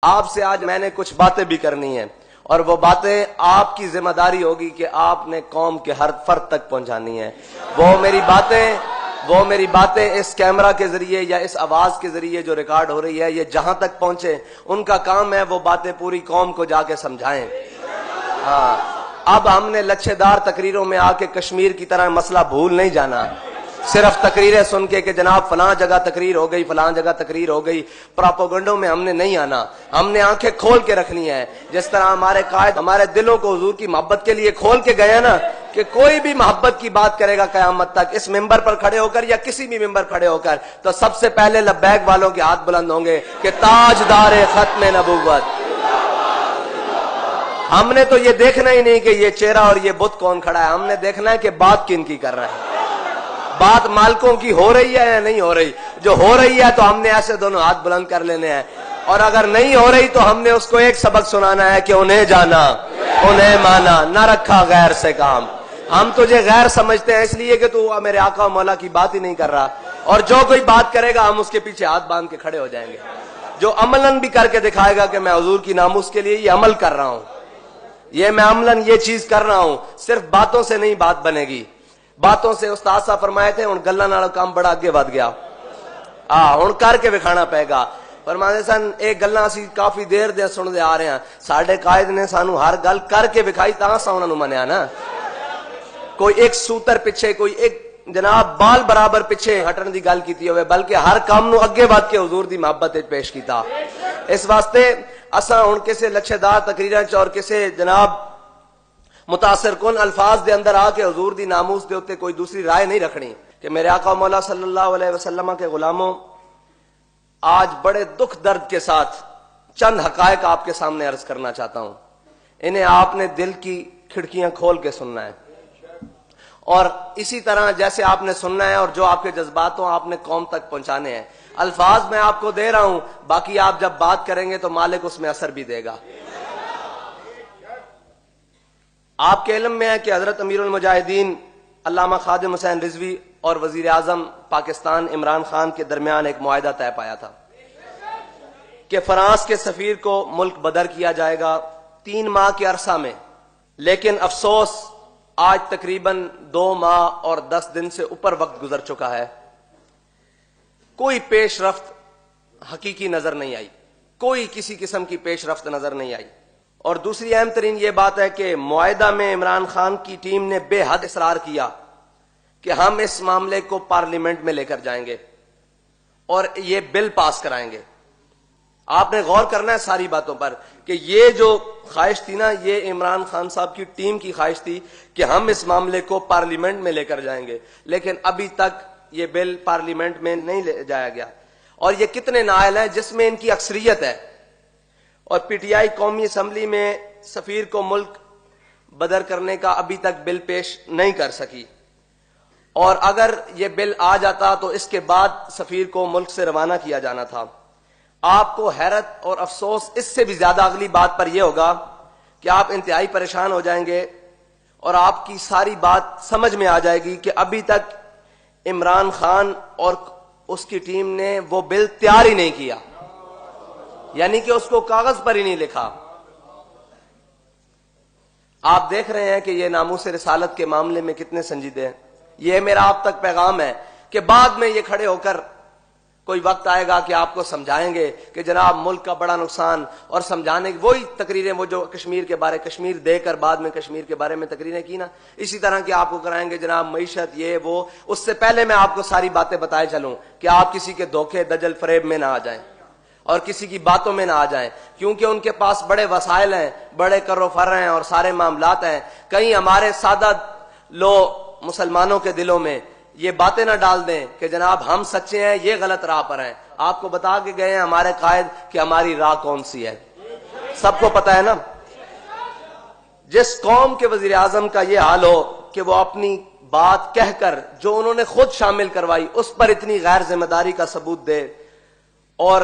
آپ سے آج میں نے کچھ باتیں بھی کرنی ہیں، اور وہ باتیں آپ کی ذمہ داری ہوگی کہ آپ نے قوم کے ہر فرد تک پہنچانی ہے۔ وہ میری باتیں اس کیمرہ کے ذریعے یا اس آواز کے ذریعے جو ریکارڈ ہو رہی ہے، یہ جہاں تک پہنچے، ان کا کام ہے وہ باتیں پوری قوم کو جا کے سمجھائیں۔ ہاں، اب ہم نے لچھے دار تقریروں میں آ کے کشمیر کی طرح مسئلہ بھول نہیں جانا، صرف تقریریں سن کے کہ جناب فلاں جگہ تقریر ہو گئی، فلاں جگہ تقریر ہو گئی، پراپوگنڈوں میں ہم نے نہیں آنا۔ ہم نے آنکھیں کھول کے رکھنی ہے، جس طرح ہمارے قائد ہمارے دلوں کو حضور کی محبت کے لیے کھول کے گئے نا، کہ کوئی بھی محبت کی بات کرے گا قیامت تک اس ممبر پر کھڑے ہو کر یا کسی بھی ممبر کھڑے ہو کر، تو سب سے پہلے لبیک والوں کے ہاتھ بلند ہوں گے کہ تاجدار ختم نبوت۔ ہم نے تو یہ دیکھنا ہی نہیں کہ یہ چہرہ اور یہ بت کون کھڑا ہے، ہم نے دیکھنا ہے کہ بات کن کی کر رہا ہے، بات مالکوں کی ہو رہی ہے یا نہیں ہو رہی۔ جو ہو رہی ہے تو ہم نے ایسے دونوں ہاتھ بلند کر لینے ہیں، اور اگر نہیں ہو رہی تو ہم نے اس کو ایک سبق سنانا ہے کہ انہیں جانا، انہیں مانا، نہ رکھا غیر سے کام۔ ہم تجھے غیر سمجھتے ہیں اس لیے کہ تو میرے آقا و مولا کی بات ہی نہیں کر رہا، اور جو کوئی بات کرے گا ہم اس کے پیچھے ہاتھ باندھ کے کھڑے ہو جائیں گے۔ جو عملاً بھی کر کے دکھائے گا کہ میں حضور کی ناموس کے لیے یہ عمل کر رہا ہوں، میں عملاً یہ چیز کر رہا ہوں، صرف باتوں سے نہیں بات بنے گی۔ باتوں سے استاد صاحب فرمائے تھے، ہن گلاں نال کام بڑا اگے ود گیا، ہن کر کے وکھانا پے گا۔ فرماتے سن ایک گلاں اسی کافی دیر دے سنتے آ رہے ہیں، ساڈے قائد نے سانو ہر گل کر کے وکھائی تاں اساں انہاں نوں منیا نا۔ کوئی ایک سوتر پیچھے، کوئی ایک جناب بال برابر پیچھے ہٹن دی گل کیتی ہوئے، بلکہ ہر کام نو اگے ود کے حضور دی محبت وچ پیش کیتا۔ اس واسطے اساں ہن کسے لچھے دار تقریراں چ اور کسے جناب متاثر کن الفاظ دے اندر آ کے حضور دی ناموس دے اوتے کوئی دوسری رائے نہیں رکھنی کہ میرے آقا مولا صلی اللہ علیہ وسلم کے غلاموں، آج بڑے دکھ درد کے ساتھ چند حقائق آپ کے سامنے عرض کرنا چاہتا ہوں۔ انہیں آپ نے دل کی کھڑکیاں کھول کے سننا ہے، اور اسی طرح جیسے آپ نے سننا ہے اور جو آپ کے جذبات ہوں آپ نے قوم تک پہنچانے ہیں۔ الفاظ میں آپ کو دے رہا ہوں، باقی آپ جب بات کریں گے تو مالک اس میں اثر بھی دے گا۔ آپ کے علم میں ہے کہ حضرت امیر المجاہدین علامہ خادم حسین رضوی اور وزیر اعظم پاکستان عمران خان کے درمیان ایک معاہدہ طے پایا تھا کہ فرانس کے سفیر کو ملک بدر کیا جائے گا 3 ماہ کے عرصہ میں، لیکن افسوس آج تقریباً 2 ماہ اور 10 دن سے اوپر وقت گزر چکا ہے، کوئی پیش رفت حقیقی نظر نہیں آئی، کوئی کسی قسم کی پیش رفت نظر نہیں آئی۔ اور دوسری اہم ترین یہ بات ہے کہ معاہدہ میں عمران خان کی ٹیم نے بے حد اصرار کیا کہ ہم اس معاملے کو پارلیمنٹ میں لے کر جائیں گے اور یہ بل پاس کرائیں گے۔ آپ نے غور کرنا ہے ساری باتوں پر کہ یہ جو خواہش تھی نا، یہ عمران خان صاحب کی ٹیم کی خواہش تھی کہ ہم اس معاملے کو پارلیمنٹ میں لے کر جائیں گے، لیکن ابھی تک یہ بل پارلیمنٹ میں نہیں لے جایا گیا۔ اور یہ کتنے نائل ہیں جس میں ان کی اکثریت ہے، اور پی ٹی آئی قومی اسمبلی میں سفیر کو ملک بدر کرنے کا ابھی تک بل پیش نہیں کر سکی، اور اگر یہ بل آ جاتا تو اس کے بعد سفیر کو ملک سے روانہ کیا جانا تھا۔ آپ کو حیرت اور افسوس اس سے بھی زیادہ اگلی بات پر یہ ہوگا کہ آپ انتہائی پریشان ہو جائیں گے، اور آپ کی ساری بات سمجھ میں آ جائے گی کہ ابھی تک عمران خان اور اس کی ٹیم نے وہ بل تیار ہی نہیں کیا، یعنی کہ اس کو کاغذ پر ہی نہیں لکھا۔ آپ دیکھ رہے ہیں کہ یہ ناموس رسالت کے معاملے میں کتنے سنجیدے ہیں۔ یہ میرا آپ تک پیغام ہے کہ بعد میں یہ کھڑے ہو کر کوئی وقت آئے گا کہ آپ کو سمجھائیں گے کہ جناب ملک کا بڑا نقصان، اور سمجھانے کی وہی تقریریں وہ جو کشمیر کے بارے کشمیر دے کر بعد میں کشمیر کے بارے میں تقریریں کی نا، اسی طرح کی آپ کو کرائیں گے جناب معیشت یہ وہ۔ اس سے پہلے میں آپ کو ساری باتیں بتائے چلوں کہ آپ کسی کے دھوکے دجل فریب میں نہ آ جائیں اور کسی کی باتوں میں نہ آ جائیں، کیونکہ ان کے پاس بڑے وسائل ہیں، بڑے کر و فر ہیں اور سارے معاملات ہیں۔ کہیں ہمارے سادہ مسلمانوں کے دلوں میں یہ باتیں نہ ڈال دیں کہ جناب ہم سچے ہیں، یہ غلط راہ پر ہیں۔ آپ کو بتا کے گئے ہیں ہمارے قائد کہ ہماری راہ کون سی ہے، سب کو پتا ہے نا۔ جس قوم کے وزیر اعظم کا یہ حال ہو کہ وہ اپنی بات کہہ کر جو انہوں نے خود شامل کروائی اس پر اتنی غیر ذمہ داری کا ثبوت دے، اور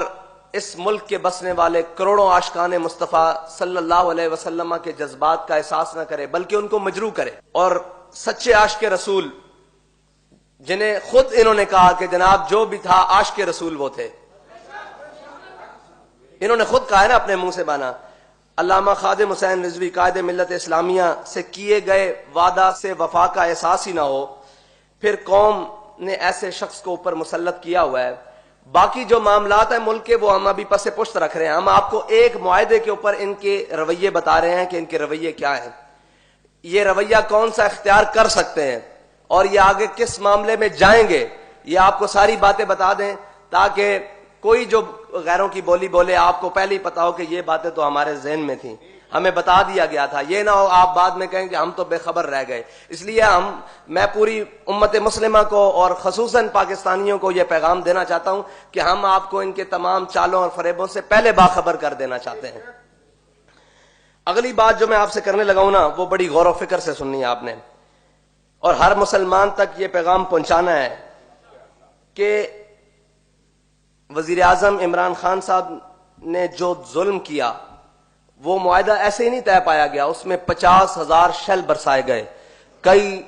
اس ملک کے بسنے والے کروڑوں عاشقان مصطفیٰ صلی اللہ علیہ وسلم کے جذبات کا احساس نہ کرے بلکہ ان کو مجروح کرے، اور سچے عاشق رسول جنہیں خود انہوں نے کہا کہ جناب جو بھی تھا عاشق رسول وہ تھے، انہوں نے خود کہا ہے نا اپنے منہ سے بانا، علامہ خادم حسین رضوی قائد ملت اسلامیہ سے کیے گئے وعدہ سے وفا کا احساس ہی نہ ہو، پھر قوم نے ایسے شخص کو اوپر مسلط کیا ہوا ہے۔ باقی جو معاملات ہیں ملک کے وہ ہم ابھی پس پشت رکھ رہے ہیں، ہم آپ کو ایک معاہدے کے اوپر ان کے رویے بتا رہے ہیں کہ ان کے رویے کیا ہیں، یہ رویہ کون سا اختیار کر سکتے ہیں اور یہ آگے کس معاملے میں جائیں گے، یہ آپ کو ساری باتیں بتا دیں تاکہ کوئی جو غیروں کی بولی بولے آپ کو پہلے ہی پتا ہو کہ یہ باتیں تو ہمارے ذہن میں تھیں، ہمیں بتا دیا گیا تھا، یہ نہ ہو آپ بعد میں کہیں کہ ہم تو بے خبر رہ گئے۔ اس لیے میں پوری امت مسلمہ کو اور خصوصاً پاکستانیوں کو یہ پیغام دینا چاہتا ہوں کہ ہم آپ کو ان کے تمام چالوں اور فریبوں سے پہلے باخبر کر دینا چاہتے ہیں۔ اگلی بات جو میں آپ سے کرنے لگا ہوں نا وہ بڑی غور و فکر سے سننی ہے آپ نے، اور ہر مسلمان تک یہ پیغام پہنچانا ہے کہ وزیر اعظم عمران خان صاحب نے جو ظلم کیا وہ معاہدہ ایسے ہی نہیں طے پایا گیا، اس میں 50,000 شیل برسائے گئے، کئی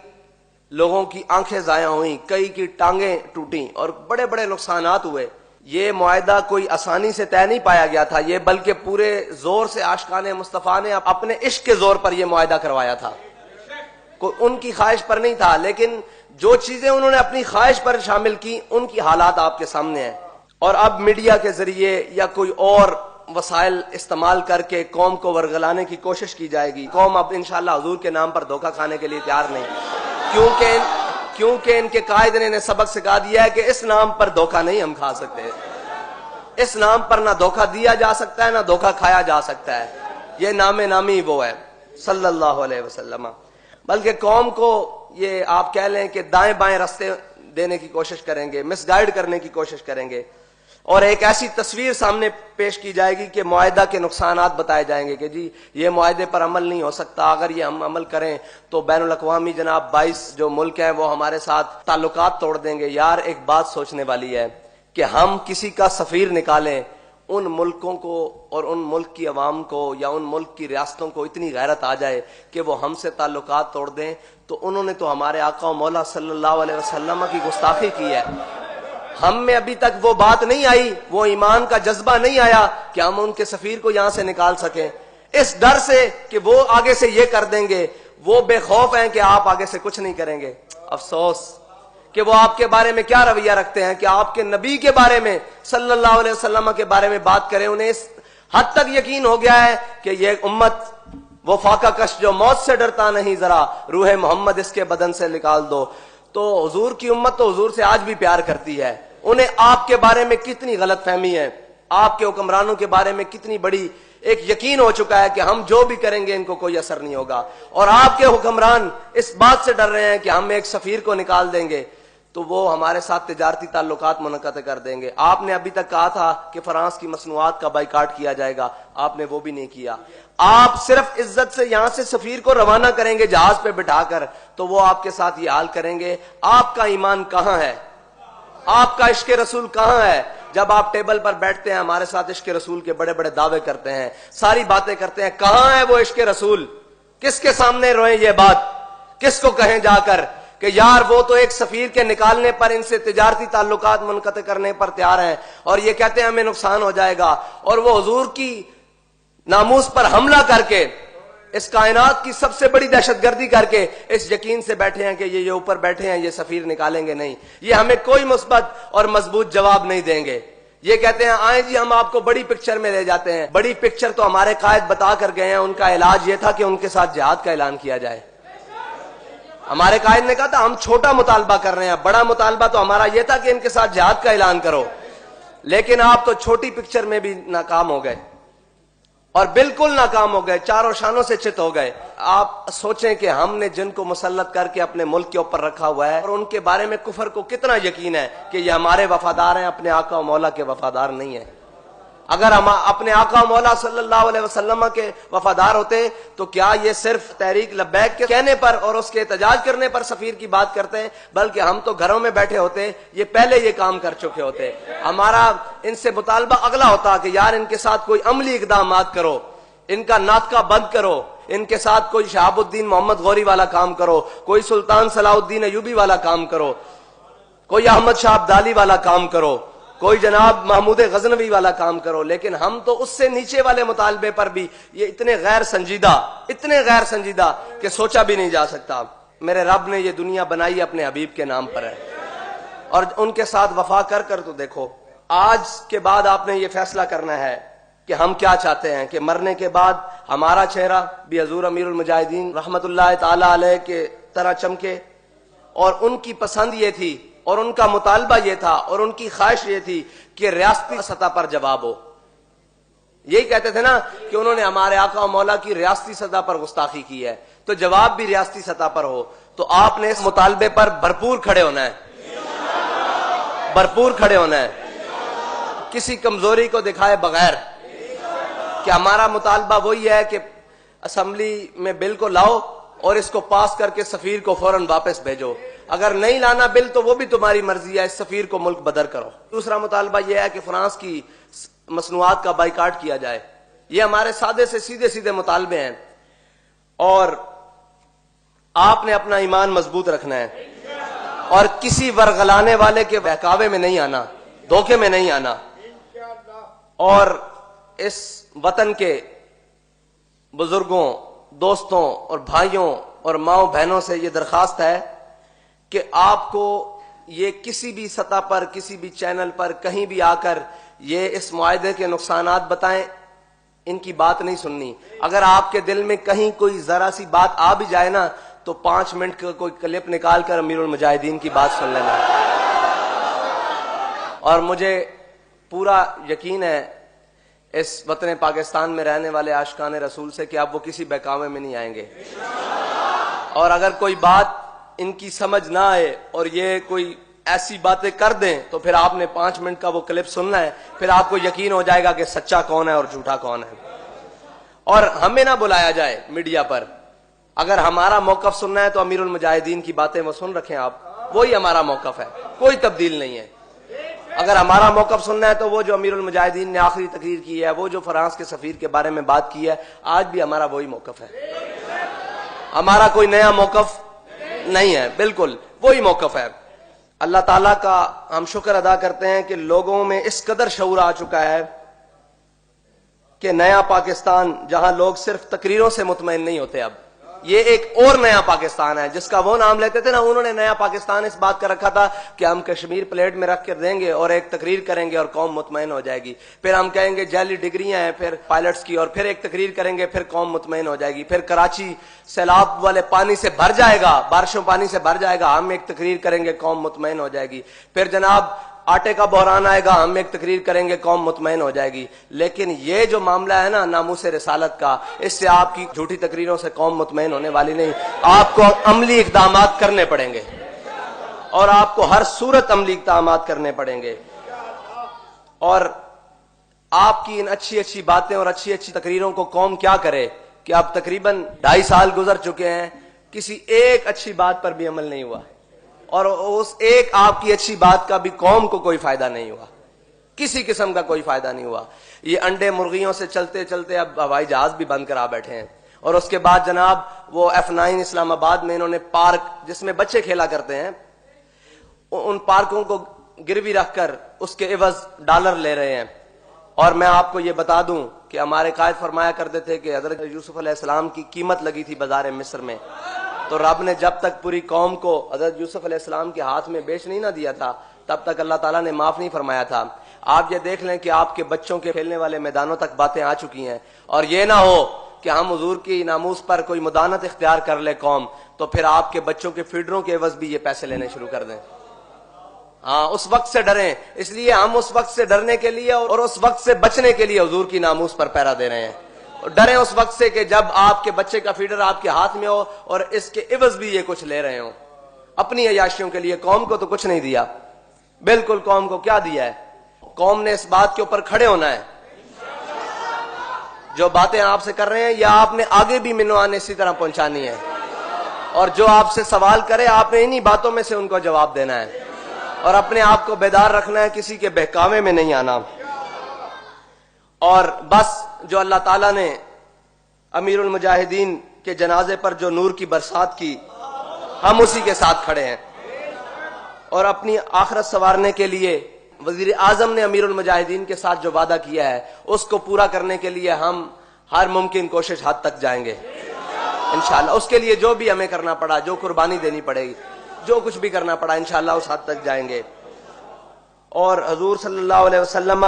لوگوں کی آنکھیں ضائع ہوئیں، کئی کی ٹانگیں ٹوٹیں اور بڑے بڑے نقصانات ہوئے۔ یہ معاہدہ کوئی آسانی سے طے نہیں پایا گیا تھا، یہ بلکہ پورے زور سے عاشقان مصطفیٰ نے اپنے عشق کے زور پر یہ معاہدہ کروایا تھا، کوئی ان کی خواہش پر نہیں تھا، لیکن جو چیزیں انہوں نے اپنی خواہش پر شامل کی ان کی حالات آپ کے سامنے ہیں، اور اب میڈیا کے ذریعے یا کوئی اور وسائل استعمال کر کے قوم کو ورگلانے کی کوشش کی جائے گی۔ قوم اب انشاءاللہ حضور کے نام پر دھوکہ کھانے کے لیے تیار نہیں، کیونکہ ان کے قائد نے انہیں سبق سکھا دیا ہے کہ اس نام پر دھوکہ نہیں ہم کھا سکتے، اس نام پر نہ دھوکہ دیا جا سکتا ہے نہ دھوکہ کھایا جا سکتا ہے، یہ نام نامی وہ ہے صلی اللہ علیہ وسلم۔ بلکہ قوم کو یہ آپ کہہ لیں کہ دائیں بائیں راستے دینے کی کوشش کریں گے، مس گائیڈ کرنے کی کوشش کریں گے، اور ایک ایسی تصویر سامنے پیش کی جائے گی کہ معاہدہ کے نقصانات بتائے جائیں گے کہ جی یہ معاہدے پر عمل نہیں ہو سکتا، اگر یہ ہم عمل کریں تو بین الاقوامی جناب 22 جو ملک ہیں وہ ہمارے ساتھ تعلقات توڑ دیں گے۔ یار ایک بات سوچنے والی ہے کہ ہم کسی کا سفیر نکالیں، ان ملکوں کو اور ان ملک کی عوام کو یا ان ملک کی ریاستوں کو اتنی غیرت آ جائے کہ وہ ہم سے تعلقات توڑ دیں، تو انہوں نے تو ہمارے آقا و مولا صلی اللہ علیہ وسلم کی گستاخی کی ہے۔ ہم میں ابھی تک وہ بات نہیں آئی، وہ ایمان کا جذبہ نہیں آیا کہ ہم ان کے سفیر کو یہاں سے نکال سکیں، اس ڈر سے کہ وہ آگے سے یہ کر دیں گے، وہ بے خوف ہیں کہ آپ آگے سے کچھ نہیں کریں گے۔ افسوس کہ وہ آپ کے بارے میں کیا رویہ رکھتے ہیں کہ آپ کے نبی کے بارے میں صلی اللہ علیہ وسلم کے بارے میں بات کریں، انہیں اس حد تک یقین ہو گیا ہے کہ یہ امت وہ فاقہ کش جو موت سے ڈرتا نہیں، ذرا روح محمد اس کے بدن سے نکال دو۔ تو حضور کی امت تو حضور سے آج بھی پیار کرتی ہے، انہیں آپ کے بارے میں کتنی غلط فہمی ہے، آپ کے حکمرانوں کے بارے میں کتنی بڑی ایک یقین ہو چکا ہے کہ ہم جو بھی کریں گے ان کو کوئی اثر نہیں ہوگا، اور آپ کے حکمران اس بات سے ڈر رہے ہیں کہ ہم ایک سفیر کو نکال دیں گے تو وہ ہمارے ساتھ تجارتی تعلقات منعقد کر دیں گے۔ آپ نے ابھی تک کہا تھا کہ فرانس کی مصنوعات کا بائیکاٹ کیا جائے گا، آپ نے وہ بھی نہیں کیا۔ آپ صرف عزت سے یہاں سے سفیر کو روانہ کریں گے جہاز پہ بٹھا کر تو وہ آپ کے ساتھ یہ حال کریں گے۔ آپ کا ایمان کہاں ہے؟ آپ کا عشق رسول کہاں ہے؟ جب آپ ٹیبل پر بیٹھتے ہیں ہمارے ساتھ عشق رسول کے بڑے بڑے دعوے کرتے ہیں، ساری باتیں کرتے ہیں، کہاں ہے وہ عشق رسول؟ کس کے سامنے روئیں یہ بات؟ کس کو کہیں جا کر کہ یار وہ تو ایک سفیر کے نکالنے پر، ان سے تجارتی تعلقات منقطع کرنے پر تیار ہیں، اور یہ کہتے ہیں ہمیں نقصان ہو جائے گا، اور وہ حضور کی ناموس پر حملہ کر کے، اس کائنات کی سب سے بڑی دہشت گردی کر کے اس یقین سے بیٹھے ہیں کہ یہ اوپر بیٹھے ہیں یہ سفیر نکالیں گے نہیں، یہ ہمیں کوئی مثبت اور مضبوط جواب نہیں دیں گے۔ یہ کہتے ہیں آئیں جی ہم آپ کو بڑی پکچر میں لے جاتے ہیں۔ بڑی پکچر تو ہمارے قائد بتا کر گئے ہیں، ان کا علاج یہ تھا کہ ان کے ساتھ جہاد کا اعلان کیا جائے۔ ہمارے قائد نے کہا تھا ہم چھوٹا مطالبہ کر رہے ہیں، بڑا مطالبہ تو ہمارا یہ تھا کہ ان کے ساتھ جہاد کا اعلان کرو، لیکن آپ تو چھوٹی پکچر میں بھی ناکام ہو گئے، اور بالکل ناکام ہو گئے، چاروں شانوں سے چت ہو گئے۔ آپ سوچیں کہ ہم نے جن کو مسلط کر کے اپنے ملک کے اوپر رکھا ہوا ہے اور ان کے بارے میں کفر کو کتنا یقین ہے کہ یہ ہمارے وفادار ہیں، اپنے آقا و مولا کے وفادار نہیں ہیں۔ اگر ہم اپنے آقا و مولا صلی اللہ علیہ وسلم کے وفادار ہوتے تو کیا یہ صرف تحریک لبیک کے کہنے پر اور اس کے احتجاج کرنے پر سفیر کی بات کرتے ہیں؟ بلکہ ہم تو گھروں میں بیٹھے ہوتے، یہ پہلے یہ کام کر چکے ہوتے۔ ہمارا ان سے مطالبہ اگلا ہوتا کہ یار ان کے ساتھ کوئی عملی اقدامات کرو، ان کا ناطقہ بند کرو، ان کے ساتھ کوئی شہاب الدین محمد غوری والا کام کرو، کوئی سلطان صلاح الدین ایوبی والا کام کرو، کوئی احمد شاہ ابدالی والا کام کرو، کوئی جناب محمود غزنوی والا کام کرو، لیکن ہم تو اس سے نیچے والے مطالبے پر بھی یہ اتنے غیر سنجیدہ کہ سوچا بھی نہیں جا سکتا۔ میرے رب نے یہ دنیا بنائی اپنے حبیب کے نام پر ہے، اور ان کے ساتھ وفا کر کر تو دیکھو۔ آج کے بعد آپ نے یہ فیصلہ کرنا ہے کہ ہم کیا چاہتے ہیں، کہ مرنے کے بعد ہمارا چہرہ بھی حضور امیر المجاہدین رحمت اللہ تعالی علیہ کے طرح چمکے، اور ان کی پسند یہ تھی اور ان کا مطالبہ یہ تھا اور ان کی خواہش یہ تھی کہ ریاستی سطح پر جواب ہو۔ یہی کہتے تھے نا کہ انہوں نے ہمارے آقا و مولا کی ریاستی سطح پر گستاخی کی ہے، تو جواب بھی ریاستی سطح پر ہو۔ تو آپ نے اس مطالبے پر بھرپور کھڑے ہونا ہے، بھرپور کھڑے ہونا ہے، کسی کمزوری کو دکھائے بغیر، کہ ہمارا مطالبہ وہی ہے کہ اسمبلی میں بل کو لاؤ اور اس کو پاس کر کے سفیر کو فوراً واپس بھیجو، اگر نہیں لانا بل تو وہ بھی تمہاری مرضی ہے، اس سفیر کو ملک بدر کرو۔ دوسرا مطالبہ یہ ہے کہ فرانس کی مصنوعات کا بائیکاٹ کیا جائے۔ یہ ہمارے سادے سے سیدھے مطالبے ہیں، اور آپ نے اپنا ایمان مضبوط رکھنا ہے اور کسی ورغلانے والے کے بہکاوے میں نہیں آنا، دھوکے میں نہیں آنا۔ اور اس وطن کے بزرگوں، دوستوں اور بھائیوں اور ماؤں بہنوں سے یہ درخواست ہے کہ آپ کو یہ کسی بھی سطح پر، کسی بھی چینل پر، کہیں بھی آ کر یہ اس معاہدے کے نقصانات بتائیں، ان کی بات نہیں سننی۔ اگر آپ کے دل میں کہیں کوئی ذرا سی بات آ بھی جائے نا تو 5 منٹ کا کوئی کلپ نکال کر امیر المجاہدین کی بات سن لینا۔ اور مجھے پورا یقین ہے اس وطن پاکستان میں رہنے والے عاشقان رسول سے کہ اب وہ کسی بہکاوے میں نہیں آئیں گے، اور اگر کوئی بات ان کی سمجھ نہ آئے اور یہ کوئی ایسی باتیں کر دیں تو پھر آپ نے 5 منٹ کا وہ کلپ سننا ہے، پھر آپ کو یقین ہو جائے گا کہ سچا کون ہے اور جھوٹا کون ہے۔ اور ہمیں نہ بلایا جائے میڈیا پر، اگر ہمارا موقف سننا ہے تو امیر المجاہدین کی باتیں وہ سن رکھیں آپ، وہی ہمارا موقف ہے، کوئی تبدیل نہیں ہے۔ اگر ہمارا موقف سننا ہے تو وہ جو امیر المجاہدین نے آخری تقریر کی ہے، وہ جو فرانس کے سفیر کے بارے میں بات کی ہے، آج بھی ہمارا وہی موقف ہے، ہمارا کوئی نیا موقف نہیں ہے، بالکل وہی موقف ہے۔ اللہ تعالیٰ کا ہم شکر ادا کرتے ہیں کہ لوگوں میں اس قدر شعور آ چکا ہے کہ نیا پاکستان، جہاں لوگ صرف تقریروں سے مطمئن نہیں ہوتے، اب یہ ایک اور نیا پاکستان ہے جس کا وہ نام لیتے تھے نا، انہوں نے نیا پاکستان اس بات کا رکھا تھا کہ ہم کشمیر پلیٹ میں رکھ کر دیں گے اور ایک تقریر کریں گے اور قوم مطمئن ہو جائے گی، پھر ہم کہیں گے جعلی ڈگریاں ہیں پھر پائلٹس کی، اور پھر ایک تقریر کریں گے، پھر قوم مطمئن ہو جائے گی، پھر کراچی سیلاب والے پانی سے بھر جائے گا، بارشوں پانی سے بھر جائے گا، ہم ایک تقریر کریں گے، قوم مطمئن ہو جائے گی، پھر جناب آٹے کا بحران آئے گا، ہم ایک تقریر کریں گے، قوم مطمئن ہو جائے گی۔ لیکن یہ جو معاملہ ہے نا ناموس رسالت کا، اس سے آپ کی جھوٹی تقریروں سے قوم مطمئن ہونے والی نہیں، آپ کو عملی اقدامات کرنے پڑیں گے، اور آپ کو ہر صورت عملی اقدامات کرنے پڑیں گے۔ اور آپ کی ان اچھی باتیں اور اچھی تقریروں کو قوم کیا کرے کہ اب تقریباً 2.5 سال گزر چکے ہیں، کسی ایک اچھی بات پر بھی عمل نہیں ہوا، اور اس ایک آپ کی اچھی بات کا بھی قوم کو کوئی فائدہ نہیں ہوا، کسی قسم کا کوئی فائدہ نہیں ہوا۔ یہ انڈے مرغیوں سے چلتے چلتے اب ہوائی جہاز بھی بند کرا بیٹھے ہیں، اور اس کے بعد جناب وہ F9 اسلام آباد میں انہوں نے پارک جس میں بچے کھیلا کرتے ہیں، ان پارکوں کو گروی رکھ کر اس کے عوض ڈالر لے رہے ہیں۔ اور میں آپ کو یہ بتا دوں کہ ہمارے قائد فرمایا کرتے تھے کہ حضرت یوسف علیہ السلام کی قیمت لگی تھی بازار مصر میں، تو رب نے جب تک پوری قوم کو حضرت یوسف علیہ السلام کے ہاتھ میں بیچ نہیں نہ دیا تھا تب تک اللہ تعالیٰ نے معاف نہیں فرمایا تھا۔ آپ یہ دیکھ لیں کہ آپ کے بچوں کے کھیلنے والے میدانوں تک باتیں آ چکی ہیں، اور یہ نہ ہو کہ ہم حضور کی ناموس پر کوئی مدانت اختیار کر لے قوم، تو پھر آپ کے بچوں کے فیڈروں کے عوض بھی یہ پیسے لینے شروع کر دیں۔ ہاں، اس وقت سے ڈریں، اس لیے ہم اس وقت سے ڈرنے کے لیے اور اس وقت سے بچنے کے لیے حضور کی ناموس پر پہرا دے رہے ہیں۔ ڈریں اس وقت سے کہ جب آپ کے بچے کا فیڈر آپ کے ہاتھ میں ہو اور اس کے عوض بھی یہ کچھ لے رہے ہوں، اپنی عیاشیوں کے لیے۔ قوم کو تو کچھ نہیں دیا، بالکل قوم کو کیا دیا ہے؟ قوم نے اس بات کے اوپر کھڑے ہونا ہے، جو باتیں آپ سے کر رہے ہیں یا آپ نے آگے بھی منوان اسی طرح پہنچانی ہے، اور جو آپ سے سوال کرے آپ نے انہی باتوں میں سے ان کو جواب دینا ہے، اور اپنے آپ کو بیدار رکھنا ہے، کسی کے بہکاوے میں نہیں آنا۔ اور بس جو اللہ تعالیٰ نے امیر المجاہدین کے جنازے پر جو نور کی برسات کی، ہم اسی کے ساتھ کھڑے ہیں، اور اپنی آخرت سنوارنے کے لیے وزیر اعظم نے امیر المجاہدین کے ساتھ جو وعدہ کیا ہے اس کو پورا کرنے کے لیے ہم ہر ممکن کوشش حد تک جائیں گے انشاءاللہ. اس کے لیے جو بھی ہمیں کرنا پڑا، جو قربانی دینی پڑے گی، جو کچھ بھی کرنا پڑا، انشاءاللہ اس حد تک جائیں گے. اور حضور صلی اللہ علیہ وسلم،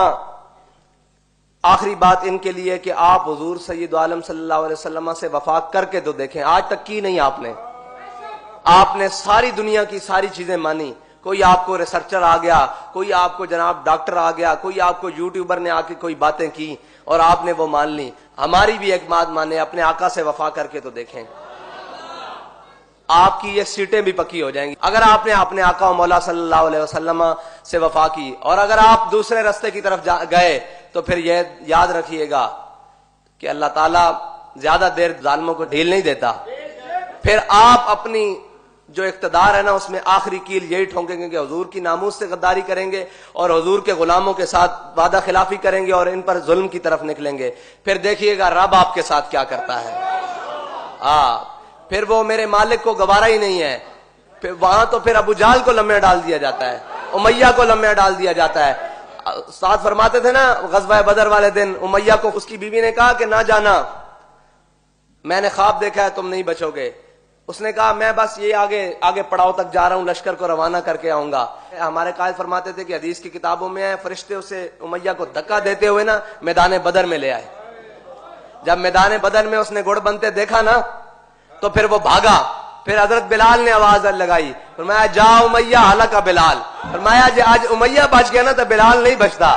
آخری بات ان کے لیے کہ آپ حضور سید عالم صلی اللہ علیہ وسلم سے وفا کر کے تو دیکھیں. آج تک کی نہیں آپ نے ساری دنیا کی ساری چیزیں مانی. کوئی آپ کو ریسرچر آ گیا، کوئی آپ کو جناب ڈاکٹر آ گیا، کوئی آپ کو یوٹیوبر نے آ کے کوئی باتیں کی اور آپ نے وہ مان لی. ہماری بھی ایک بات مانے، اپنے آقا سے وفا کر کے تو دیکھیں، آپ کی یہ سیٹیں بھی پکی ہو جائیں گی. اگر آپ نے اپنے آقا و مولا صلی اللہ علیہ وسلم سے وفا کی اور اگر آپ دوسرے راستے کی طرف گئے تو پھر یہ یاد رکھیے گا کہ اللہ تعالیٰ زیادہ دیر ظالموں کو ڈھیل نہیں دیتا. پھر آپ اپنی جو اقتدار ہے نا اس میں آخری کیل یہی ٹھونکیں گے کہ حضور کی ناموس سے غداری کریں گے اور حضور کے غلاموں کے ساتھ وعدہ خلافی کریں گے اور ان پر ظلم کی طرف نکلیں گے. پھر دیکھیے گا رب آپ کے ساتھ کیا کرتا ہے. پھر وہ میرے مالک کو گوارا ہی نہیں ہے. پھر وہاں تو پھر ابو جہل کو لمحے ڈال دیا جاتا ہے، امیہ کو لمحے ڈال دیا جاتا ہے. استاد فرماتے تھے نا غزوہ بدر والے دن امیہ کو اس کی بیوی نے کہا کہ نہ جانا، میں نے خواب دیکھا ہے تم نہیں بچو گے. اس نے کہا میں بس یہ آگے پڑاؤ تک جا رہا ہوں، لشکر کو روانہ کر کے آؤں گا. ہمارے قائد فرماتے تھے کہ حدیث کی کتابوں میں ہے فرشتے اسے امیہ کو دھکا دیتے ہوئے نا میدان بدر میں لے آئے. جب میدان بدر میں اس نے گڑ بنتے دیکھا نا تو پھر وہ بھاگا. پھر حضرت بلال نے آواز لگائی، فرمایا جا امیہ ہلاکا بلال. فرمایا جی آج امیہ بچ گیا نا تو بلال نہیں بچتا.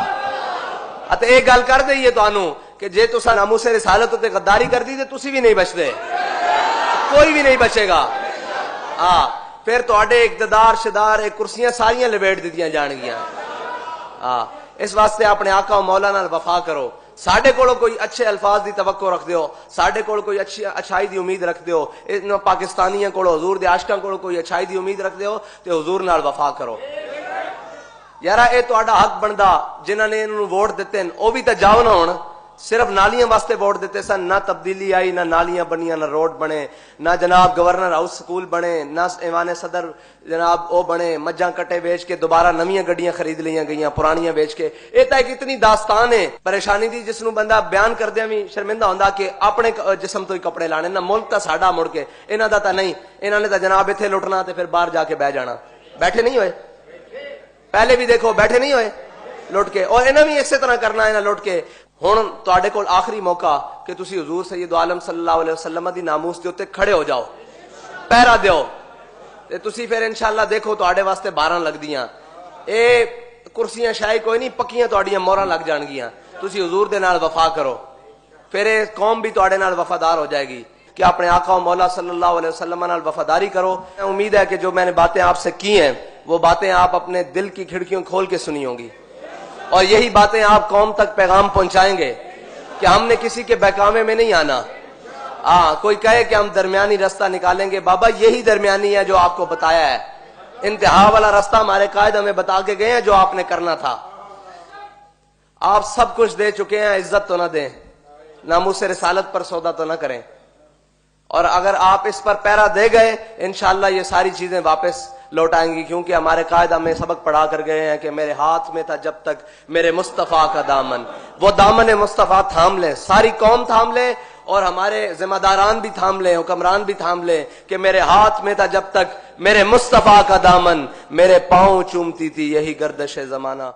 تے ایک گل کر دئیے تانوں کہ جے تساں ناموس رسالت تے غداری کر دی تے تسی بھی نہیں بچدے، کوئی بھی نہیں بچے گا. پھر تواڈے اقتدار شدار کرسیاں ساریاں لپیٹ دتیاں جان گیاں. اس واسطے اپنے آقا و مولا نال وفا کرو. ساڈے کولوں کوئی اچھے الفاظ دی توقع رکھ دیو، ساڈے کول کوئی اچھائی دی امید رکھ دیو، ان پاکستانیاں کولوں حضور دے عاشقاں کولوں کوئی اچھائی دی امید رکھ دیو تے حضور نال وفا کرو. یارا اے تہاڈا حق بندا، جنہاں نے انہاں نوں ووٹ دتے ہیں او بھی تے جاؤ نہ ہون. صرف نالیاں واسطے ووٹ دیتے سن، نہ تبدیلی آئی، نہ نالیاں بنیاں، نہ روڈ بنے، نہ جناب گورنر ہاؤس سکول بنے، نہ ایوان صدر جناب او بنے. مجھاں کٹے بیچ کے دوبارہ نویاں گڈیاں خرید لیاں گئیاں، پرانیاں بیچ کے. یہ تو ایک اتنی داستان ہے پریشانی دی جس نوں بندہ بیان کردیاں بھی شرمندہ ہوندا کہ اپنے جسم تو ہی کپڑے لانے. نہ ملک تا ساڈا مڑ کے انہاں دا تا نہیں، انہاں نے تا جناب ایتھے لٹنا تے پھر باہر جا کے بیٹھ جانا. بیٹھے نہیں ہوئے پہلے بھی دیکھو، بیٹھے نہیں ہوئے لٹ کے، اور انہاں بھی اسی طرح کرنا ہے نہ لٹ کے. ہن تواڈے کول آخری موقع کہ تسی حضور سید عالم صلی اللہ علیہ وسلم دی ناموس دے اوتے کھڑے ہو جاؤ، پہرا دیو تے تسی پھر انشاءاللہ دیکھو تواڈے واسطے 12 لگدیاں. اے کرسیاں شاہی کوئی نہیں، پکیاں تواڈیاں موہراں لگ جان گیاں. تسی حضور دے نال وفا کرو، پھر اے قوم بھی تواڈے نال وفادار ہو جائے گی. کہ اپنے آقا و مولا صلی اللہ علیہ وسلم نال وفاداری کرو. امید ہے کہ جو میں نے باتیں آپ سے کی ہیں وہ باتیں آپ اپنے دل کی کھڑکیوں کھول کے سنی ہوں گی، اور یہی باتیں آپ قوم تک پیغام پہنچائیں گے کہ ہم نے کسی کے بہکاوے میں نہیں آنا. کوئی کہے کہ ہم درمیانی راستہ نکالیں گے، بابا یہی درمیانی ہے جو آپ کو بتایا ہے. انتہا والا راستہ ہمارے قائد ہمیں بتا کے گئے ہیں جو آپ نے کرنا تھا. آپ سب کچھ دے چکے ہیں، عزت تو نہ دیں، ناموس رسالت پر سودا تو نہ کریں. اور اگر آپ اس پر پیرا دے گئے انشاءاللہ یہ ساری چیزیں واپس لوٹ آئیں گی، کیونکہ ہمارے قائد ہمیں سبق پڑھا کر گئے ہیں کہ میرے ہاتھ میں تھا جب تک میرے مصطفیٰ کا دامن. وہ دامن مصطفیٰ تھام لیں، ساری قوم تھام لے اور ہمارے ذمہ داران بھی تھام لیں، حکمران بھی تھام لیں کہ میرے ہاتھ میں تھا جب تک میرے مصطفیٰ کا دامن، میرے پاؤں چومتی تھی یہی گردش زمانہ.